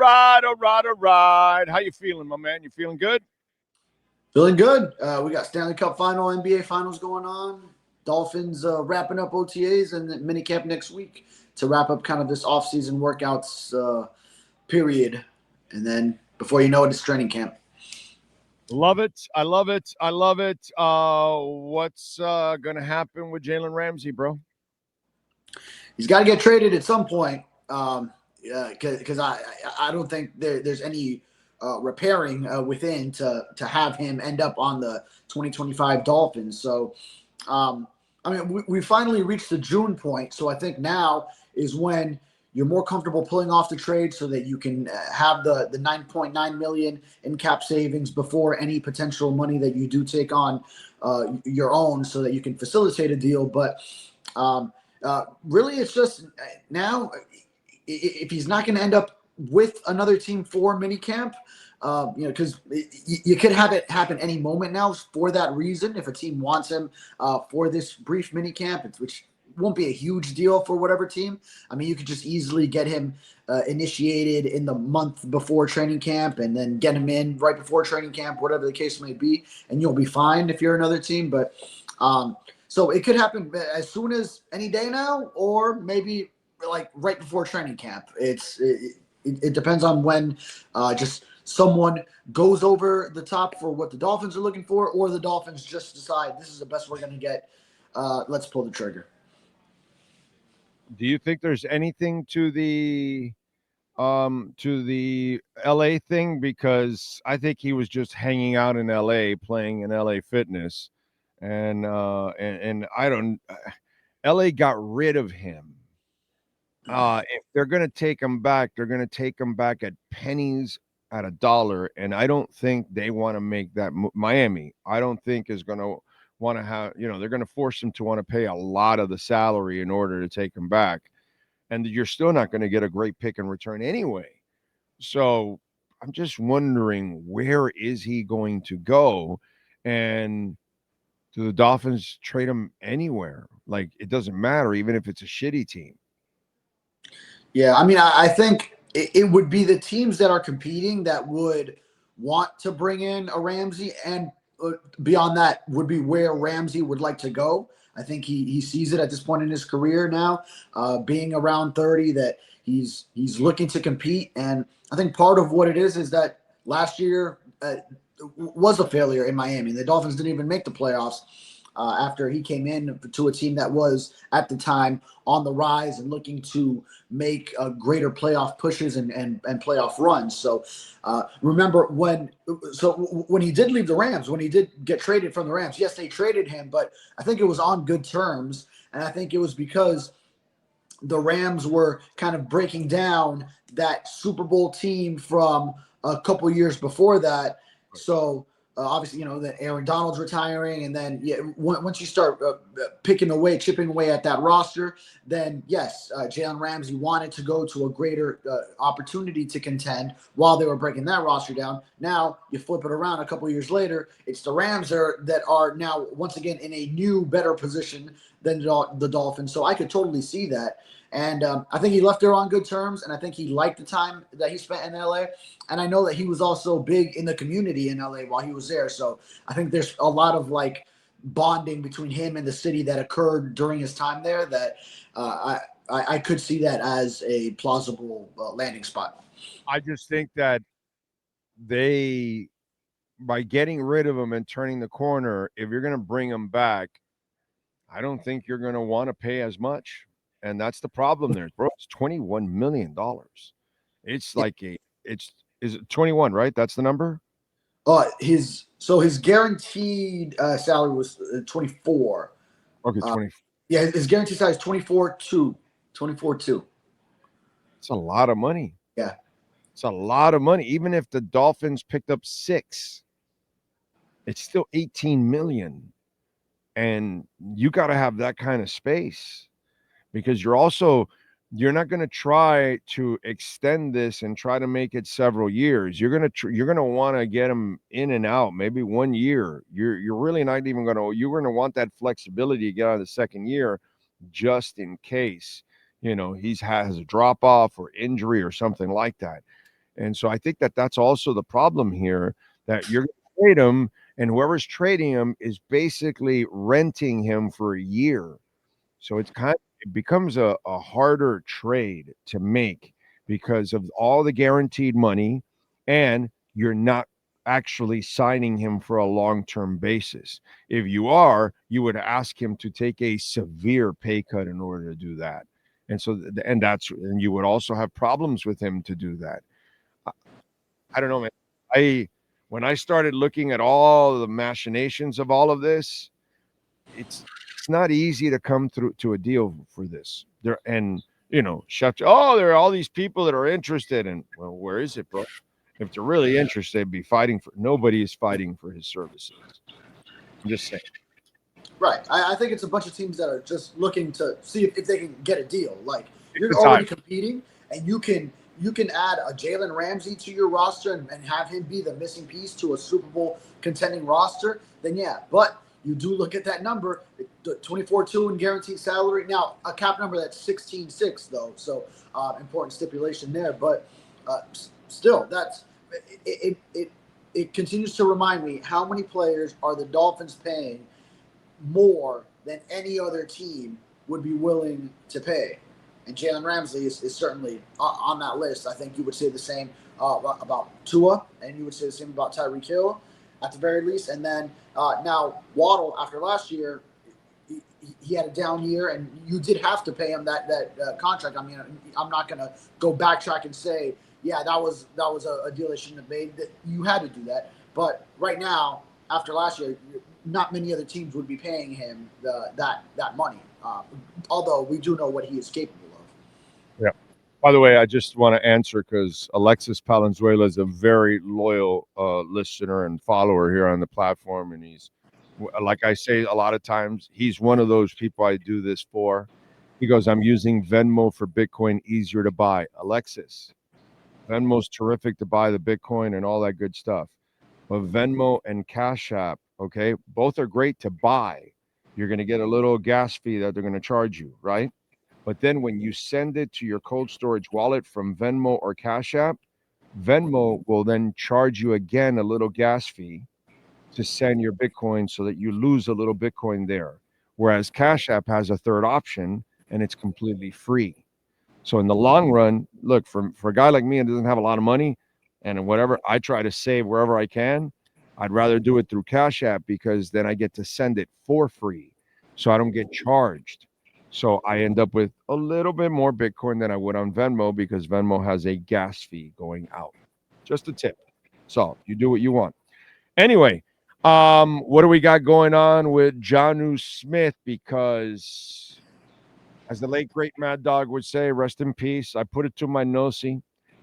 All right. How you feeling, my man? You feeling good? Feeling good. We got Stanley Cup final, NBA finals going on. Dolphins wrapping up OTAs and then minicamp next week to wrap up kind of this offseason workouts period. And then before you know it, it's training camp. Love it. I love it. I love it. What's going to happen with Jalen Ramsey, bro? He's got to get traded at some point because I don't think there's any repairing within to have him end up on the 2025 Dolphins. So, I mean, we finally reached the June point. So I think now is when you're more comfortable pulling off the trade so that you can have the 9.9 million in cap savings before any potential money that you do take on your own so that you can facilitate a deal. But really, it's just now if he's not going to end up with another team for minicamp, because you could have it happen any moment now for that reason. If a team wants him for this brief minicamp, which won't be a huge deal for whatever team. I mean, you could just easily get him initiated in the month before training camp and then get him in right before training camp, whatever the case may be, and you'll be fine if you're another team. But so it could happen as soon as any day now, or maybe like right before training camp. It depends on when just someone goes over the top for what the Dolphins are looking for, or the Dolphins just decide this is the best we're going to get. Let's pull the trigger. Do you think there's anything to the LA thing? Because I think he was just hanging out in LA, playing in LA Fitness, and I don't. LA got rid of him. If they're going to take him back, they're going to take him back at pennies at $1, and I don't think they want to make that. Miami, I don't think is going to want to have. They're going to force him to want to pay a lot of the salary in order to take him back, and you're still not going to get a great pick in return anyway. So I'm just wondering, where is he going to go, and do the Dolphins trade him anywhere? Like, it doesn't matter, even if it's a shitty team. Yeah, I mean, I think it would be the teams that are competing that would want to bring in a Ramsey, and beyond that would be where Ramsey would like to go. I think he sees it at this point in his career now, being around 30, that he's looking to compete. And I think part of what it is that last year was a failure in Miami. The Dolphins didn't even make the playoffs after he came in to a team that was at the time on the rise and looking to make greater playoff pushes and playoff runs. So remember when he did leave the Rams, when he did get traded from the Rams, yes, they traded him, but I think it was on good terms. And I think it was because the Rams were kind of breaking down that Super Bowl team from a couple years before that. So obviously, that Aaron Donald's retiring, and then once you start chipping away at that roster, then yes, Jalen Ramsey wanted to go to a greater opportunity to contend while they were breaking that roster down. Now you flip it around a couple years later, it's the Rams that are now once again in a new, better position than the Dolphins. So I could totally see that. And I think he left there on good terms, and I think he liked the time that he spent in LA. And I know that he was also big in the community in LA while he was there. So I think there's a lot of bonding between him and the city that occurred during his time there that I could see that as a plausible landing spot. I just think that by getting rid of him and turning the corner, if you're going to bring him back, I don't think you're going to want to pay as much. And that's the problem there, bro. It's $21 million. It's like is it 21, right? That's the number? His guaranteed salary was 24. Okay, 20. Yeah, his guaranteed salary is 24.2. 24.2. It's a lot of money. Yeah. It's a lot of money. Even if the Dolphins picked up 6, it's still 18 million. And you got to have that kind of space, because you're not going to try to extend this and try to make it several years. You're going to want to get them in and out, maybe 1 year. You're really not even you're going to want that flexibility to get out of the second year, just in case, he has a drop off or injury or something like that. And so I think that that's also the problem here, that you're going to trade him, and whoever's trading him is basically renting him for a year. So it becomes a harder trade to make because of all the guaranteed money, and you're not actually signing him for a long-term basis. If you are, you would ask him to take a severe pay cut in order to do that. And so and you would also have problems with him to do that. I, I don't know, man. I When I started looking at all the machinations of all of this, it's it's not easy to come through to a deal for this. There and shut. Oh, there are all these people that are interested, and well, where is it, bro? If they're really interested, they'd be fighting for. Nobody is fighting for his services. I'm just saying. Right. I think it's a bunch of teams that are just looking to see if they can get a deal. Like Take you're the time. already competing, and you can add a Jalen Ramsey to your roster and have him be the missing piece to a Super Bowl contending roster. Then yeah, but you do look at that number, the 24-2 in guaranteed salary. Now a cap number that's 16-6 though, so important stipulation there. But still, it continues to remind me how many players are the Dolphins paying more than any other team would be willing to pay. And Jalen Ramsey is certainly on that list. I think you would say the same about Tua, and you would say the same about Tyreek Hill at the very least. And then now Waddle, after last year, he had a down year, and you did have to pay him that contract. I mean, I'm not going to go backtrack and say, yeah, that was a deal they shouldn't have made. That you had to do that. But right now, after last year, not many other teams would be paying him that money. Although we do know what he is capable of. Yeah. By the way, I just want to answer because Alexis Palenzuela is a very loyal listener and follower here on the platform, and like I say a lot of times, he's one of those people I do this for. He goes, "I'm using Venmo for Bitcoin, easier to buy." Alexis, Venmo's terrific to buy the Bitcoin and all that good stuff. But Venmo and Cash App, okay, both are great to buy. You're going to get a little gas fee that they're going to charge you, right? But then when you send it to your cold storage wallet from Venmo or Cash App, Venmo will then charge you again a little gas fee to send your Bitcoin so that you lose a little Bitcoin there. Whereas Cash App has a third option and it's completely free. So in the long run, look, for a guy like me that doesn't have a lot of money and whatever, I try to save wherever I can. I'd rather do it through Cash App because then I get to send it for free. So I don't get charged. So I end up with a little bit more Bitcoin than I would on Venmo because Venmo has a gas fee going out. Just a tip. So you do what you want. Anyway, what do we got going on with Jonnu Smith? Because as the late great Mad Dog would say, rest in peace. I put it to my nosy,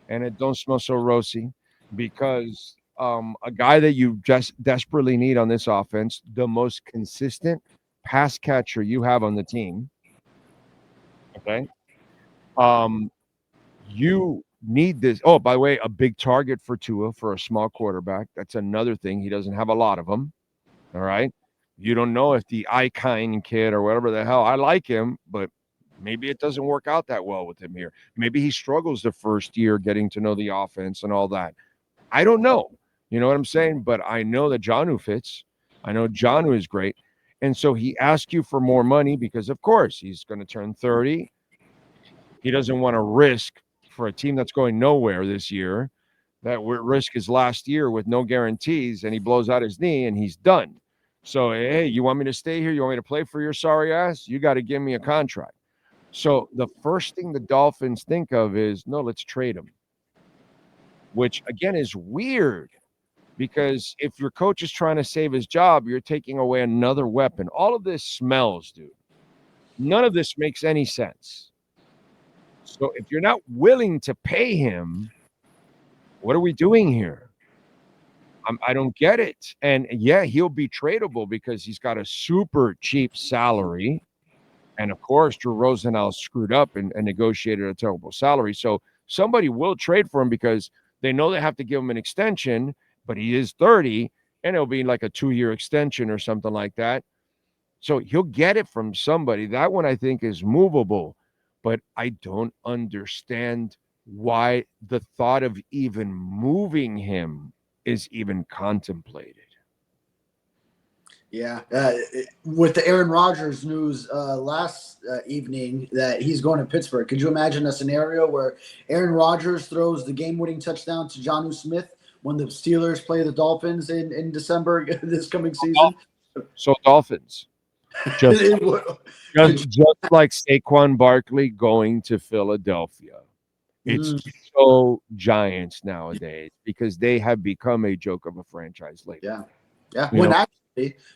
and it don't smell so rosy, because a guy that you just desperately need on this offense, the most consistent pass catcher you have on the team. Okay, um, you need this. Oh, by the way, a big target for Tua for a small quarterback. That's another thing. He doesn't have a lot of them. All right. You don't know if the Icon kid or whatever the hell, I like him, but maybe it doesn't work out that well with him here. Maybe he struggles the first year getting to know the offense and all that. I don't know. You know what I'm saying? But I know that Jonnu fits. I know Jonnu is great. And so he asks you for more money because, of course, he's going to turn 30. He doesn't want to risk for a team that's going nowhere this year that risk his last year with no guarantees, and he blows out his knee and he's done. So, hey, you want me to stay here? You want me to play for your sorry ass? You got to give me a contract. So the first thing the Dolphins think of is, no, let's trade him, which again is weird because if your coach is trying to save his job, you're taking away another weapon. All of this smells, dude. None of this makes any sense. So if you're not willing to pay him, what are we doing here? I don't get it. And yeah, he'll be tradable because he's got a super cheap salary. And of course, Drew Rosenhaus screwed up and negotiated a terrible salary. So somebody will trade for him because they know they have to give him an extension, but he is 30 and it'll be like a 2-year extension or something like that. So he'll get it from somebody. That one I think is movable, but I don't understand why the thought of even moving him is even contemplated. Yeah, with the Aaron Rodgers news last evening that he's going to Pittsburgh, could you imagine a scenario where Aaron Rodgers throws the game-winning touchdown to Jonnu Smith when the Steelers play the Dolphins in December this coming season? So Dolphins, just just like Saquon Barkley going to Philadelphia. It's Mm, so Giants nowadays because they have become a joke of a franchise lately. yeah, yeah. You know,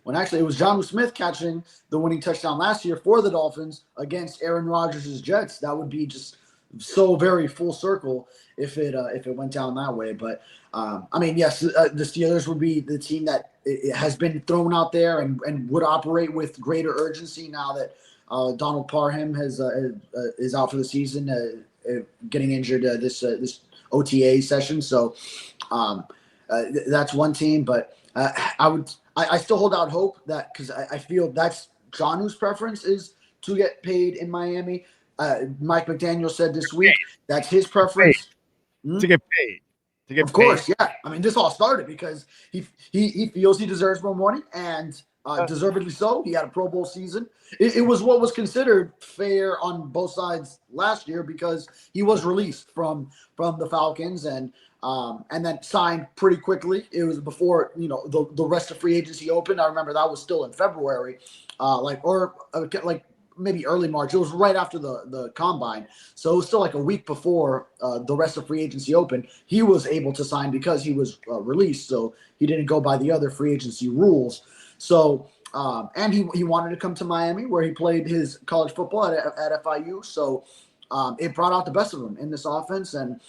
When actually it was Jonnu Smith catching the winning touchdown last year for the Dolphins against Aaron Rodgers' Jets. That would be just so very full circle if it went down that way. But I mean, yes, the Steelers would be the team that it has been thrown out there and would operate with greater urgency now that Donald Parham is out for the season, getting injured this OTA session. So that's one team, but I still hold out hope that because I feel that's Jonnu's preference is to get paid in Miami. Mike McDaniel said this week that's his preference. to get paid. To get Of course, paid. yeah. I mean, this all started because he feels he deserves more money, and deservedly so. He had a Pro Bowl season. It was what was considered fair on both sides last year because he was released from the Falcons and then signed pretty quickly. It was before the rest of free agency opened. I remember that was still in February, like maybe early March. It was right after the combine. So it was still like a week before the rest of free agency opened. He was able to sign because he was released. So he didn't go by the other free agency rules. So, and he wanted to come to Miami where he played his college football at FIU. So it brought out the best of him in this offense. And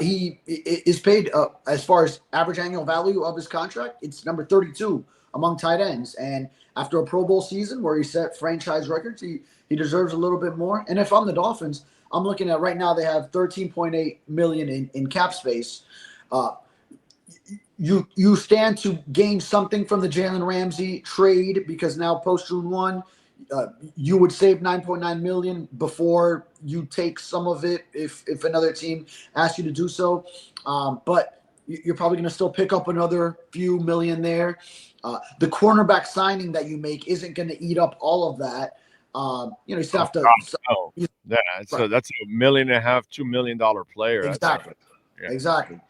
he is paid as far as average annual value of his contract. It's number 32 among tight ends. And after a Pro Bowl season where he set franchise records, he deserves a little bit more. And if I'm the Dolphins, I'm looking at right now they have 13.8 million in cap space. You stand to gain something from the Jalen Ramsey trade because now post June 1, you would save 9.9 million before you take some of it if another team asks you to do so. But you're probably going to still pick up another few million there. The cornerback signing that you make isn't going to eat up all of that. You still have to. Yeah, so that's $1.5 million, $2 million player. Exactly. Yeah. Exactly.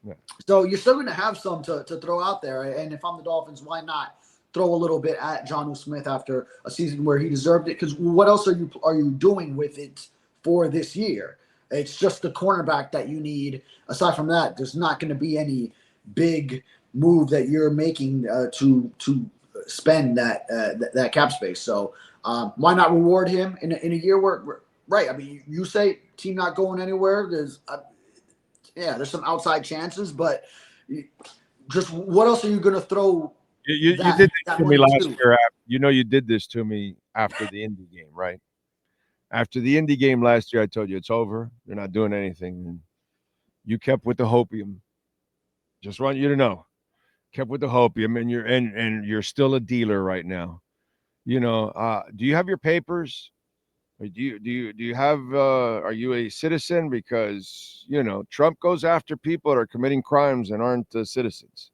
Yeah. So you're still going to have some to throw out there. And if I'm the Dolphins, why not throw a little bit at Jonnu Smith after a season where he deserved it? Because what else are you doing with it for this year? It's just the cornerback that you need. Aside from that, there's not going to be any big move that you're making to spend that cap space. So why not reward him in a year where right? I mean, you say team not going anywhere. There's some outside chances, but just what else are you going to throw? You did this to me last year. You did this to me after the Indy game, right? After the Indy game last year, I told you it's over. They're not doing anything. And you kept with the hopium. Just want you to know, kept with the hopium, and you're still a dealer right now. Do you have your papers? Or do you have? Are you a citizen? Because Trump goes after people that are committing crimes and aren't citizens.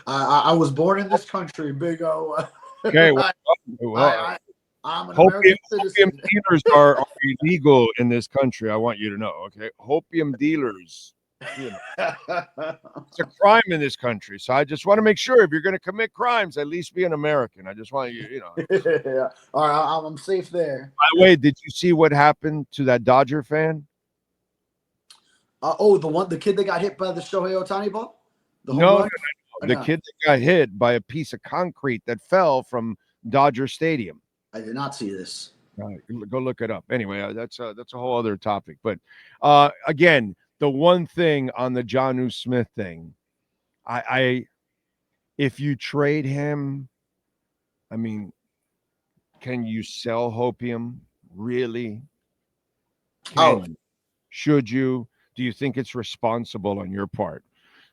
I was born in this country, Big O. Okay, I'm an American citizen. Hopium dealers are illegal in this country. I want you to know. Okay, hopium dealers. It's a crime in this country. So I just want to make sure if you're going to commit crimes, at least be an American. I just want you. Yeah. All right, I'm safe there. By the way, did you see what happened to that Dodger fan? The kid that got hit by the Shohei Ohtani ball. No. The kid that got hit by a piece of concrete that fell from Dodger Stadium. I did not see this. Go look it up. Anyway, that's a whole other topic. But again, the one thing on the Jonnu Smith thing, if you trade him, I mean, can you sell hopium? Really? Should you? Do you think it's responsible on your part?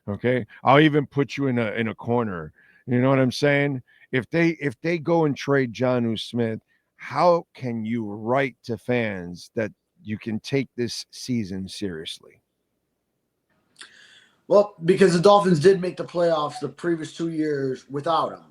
Okay, I'll even put you in a corner. You know what I'm saying? If they go and trade Jonnu Smith, how can you write to fans that you can take this season seriously? Well, because the Dolphins did make the playoffs the previous 2 years without him.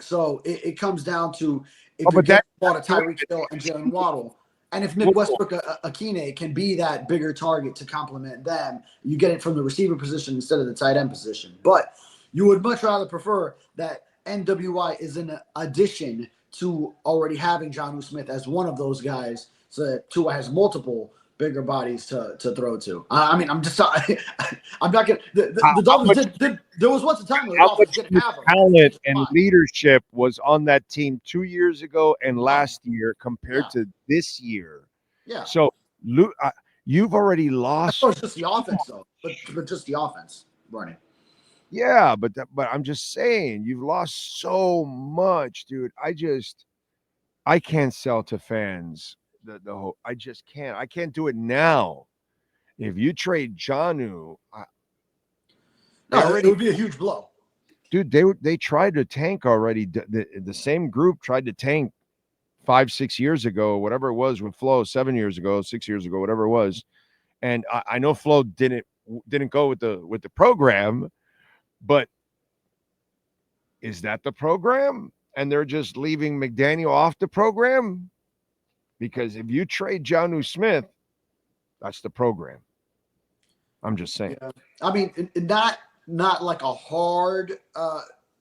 So it comes down to Oh, if you're but getting that bought a Tyreek Hill and Jalen Waddle, and if Nick whoa, Westbrook Akine can be that bigger target to complement them, you get it from the receiver position instead of the tight end position. But you would much rather prefer that NWI is an addition to already having Jonnu Smith as one of those guys, so that Tua has multiple bigger bodies to throw to. I mean, I'm just I'm not gonna. The how Dolphins much did. There was once a time where the how Dolphins much didn't more have him, talent which is and fine. leadership was on that team 2 years ago and Oh, last year compared yeah, to this year? yeah. So, you've already I thought lost. it was just the offense, though, but just the offense running. Yeah, but I'm just saying you've lost so much, dude. I can't sell to fans the whole. I just can't. I can't do it now. If you trade Jonnu, they No, it already, would be a huge blow. dude. They tried to tank already. The same group tried to tank 5 6 years ago, whatever it was with Flo, 7 years ago, 6 years ago, whatever it was. And I know Flo didn't go with the program, but is that the program? And they're just leaving McDaniel off the program? Because if you trade Jonnu Smith, that's the program. I'm just saying. Yeah, I mean, not like a hard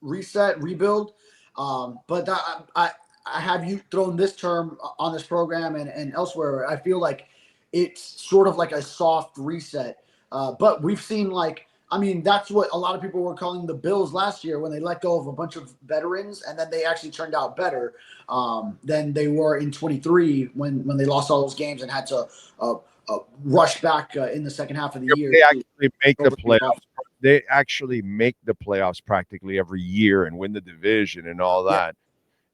reset rebuild, but I have you thrown this term on this program and elsewhere. I feel like it's sort of like a soft reset, but we've seen like. I mean, that's what a lot of people were calling the Bills last year when they let go of a bunch of veterans, and then they actually turned out better than they were in 23 when they lost all those games and had to uh, rush back in the second half of the year They to actually make the overcome the playoffs. They actually make the playoffs practically every year and win the division and all Yeah.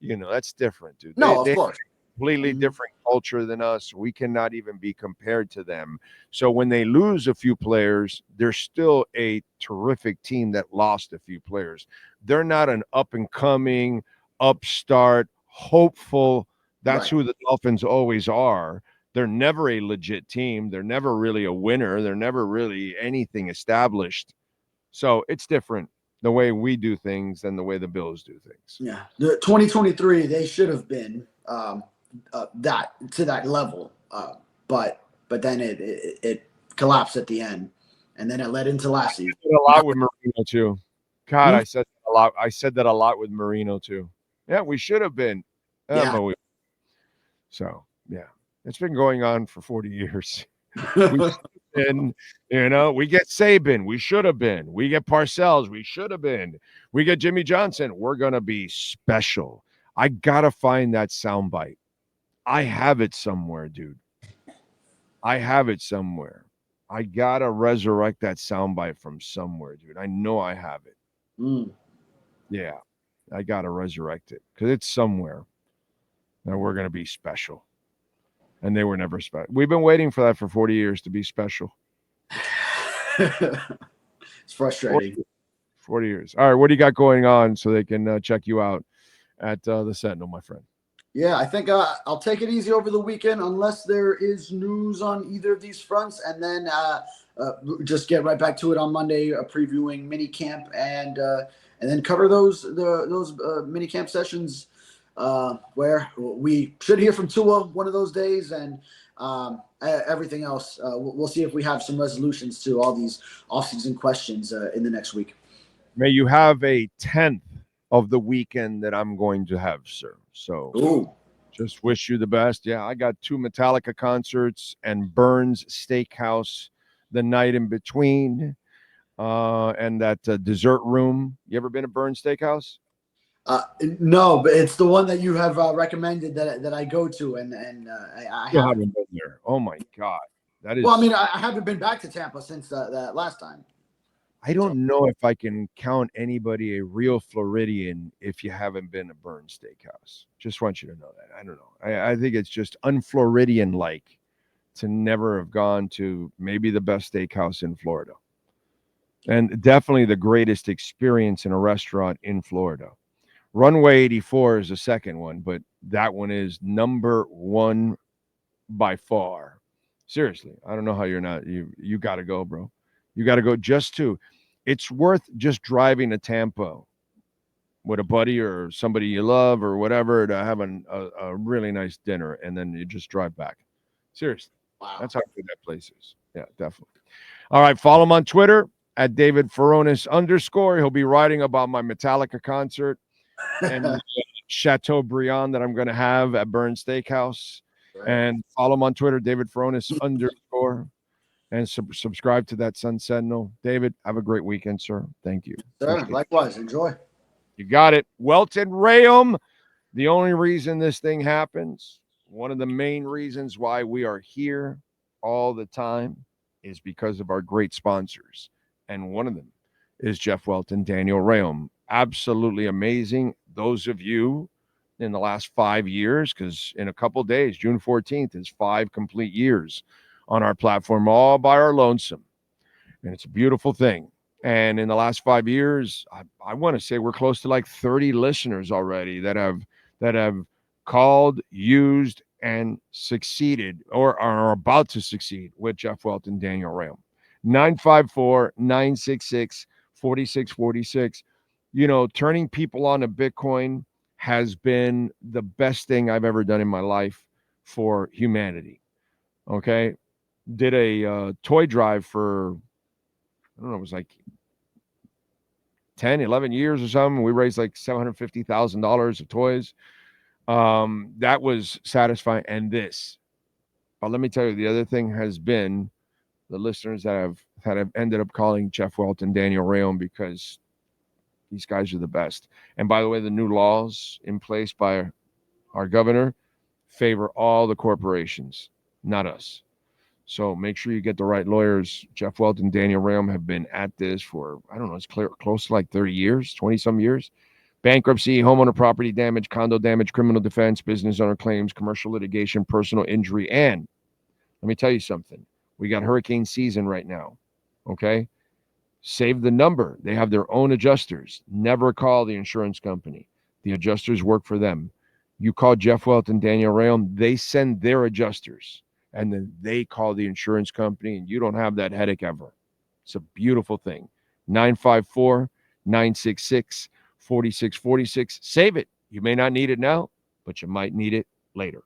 that. That's different, dude. No, of They course. completely Mhm. different culture than us. We cannot even be compared to them. So when they lose a few players, they're still a terrific team that lost a few players. They're not an up and coming, upstart, hopeful. That's Right. who the Dolphins always are. They're never a legit team. They're never really a winner. They're never really anything established. So it's different the way we do things than the way the Bills do things. Yeah. The 2023, they should have been that to that level, but then it collapsed at the end, and then it led into last season. A lot with Marino too. God, Hmm? I said that a lot. I said that a lot with Marino too. Yeah, we should have been. Yeah. But so yeah, it's been going on for 40 years. We and we get Saban, we should have been. We get Parcells, we should have been. We get Jimmy Johnson, we're gonna be special. I gotta find that soundbite. I have it somewhere, dude. I have it somewhere. I gotta resurrect that soundbite from somewhere, dude. I know I have it. Mm. Yeah, I gotta resurrect it because it's somewhere, and we're gonna be special. And they were never special. We've been waiting for that for 40 years to be special. It's frustrating. 40 years. All right, what do you got going on so they can check you out at the Sentinel, my friend? Yeah, I think I'll take it easy over the weekend unless there is news on either of these fronts, and then just get right back to it on Monday, previewing mini camp and then cover those mini camp sessions where we should hear from Tua one of those days, and everything else. We'll see if we have some resolutions to all these offseason questions in the next week. May you have a 10th of the weekend that I'm going to have, sir. So Ooh. just wish you the best. Yeah, I got 2 Metallica concerts and Burns Steakhouse the night in between, and that dessert room. You ever been to Burns Steakhouse? No, but it's the one that you have recommended that I go to, and I Still haven't. haven't been there. Oh my god, that Well, I is. mean, I haven't been back to Tampa since that last time. I So don't know if I can count anybody a real Floridian if you haven't been to Burns Steakhouse. Just want you to know that. I don't know. I think it's just unFloridian like to never have gone to maybe the best steakhouse in Florida. And definitely the greatest experience in a restaurant in Florida. Runway 84 is the second one, but that one is number one by far. Seriously, I don't know how you're not. You got to go, bro. You got to go just to. It's worth just driving to Tampa with a buddy or somebody you love or whatever to have a really nice dinner, and then you just drive back. Seriously, Wow. that's how good that place is. Yeah, definitely. All right, follow him on Twitter at David Furones _. He'll be writing about my Metallica concert and Chateaubriand that I'm going to have at Burn Steakhouse. Right. And follow him on Twitter, David Furones _. And subscribe to that Sun Sentinel. David, have a great weekend, sir. Thank you. Sir, Appreciate it. likewise. Enjoy. You got it. Welt Rheaume. The only reason this thing happens, one of the main reasons why we are here all the time, is because of our great sponsors. And one of them is Jeff Welt and Daniel Rheaume. Absolutely amazing. Those of you in the last 5 years, because in a couple of days, June 14th is 5 complete years on our platform, all by our lonesome. And it's a beautiful thing. And in the last 5 years, I want to say we're close to like 30 listeners already that have called, used, and succeeded or are about to succeed with Jeff Welt and Daniel Rheaume. 954-966-4646. You know, turning people on to Bitcoin has been the best thing I've ever done in my life for humanity. Okay. Did a toy drive for, I don't know, it was like 10, 11 years or something. We raised like $750,000 of toys. That was satisfying. And this, but let me tell you, the other thing has been the listeners that have ended up calling Jeff Welt and Daniel Rheaume, because these guys are the best. And by the way, the new laws in place by our governor favor all the corporations, not us. So make sure you get the right lawyers. Jeff Welt and Daniel Rheaume have been at this for, I don't know, it's close to like 30 years, 20 some years. Bankruptcy, homeowner property damage, condo damage, criminal defense, business owner claims, commercial litigation, personal injury. And let me tell you something. We got hurricane season right now. Okay. Save the number. They have their own adjusters. Never call the insurance company. The adjusters work for them. You call Jeff Welt and Daniel Rheaume, they send their adjusters, and then they call the insurance company, and you don't have that headache ever. It's a beautiful thing. 954-966-4646. Save it. You may not need it now, but you might need it later.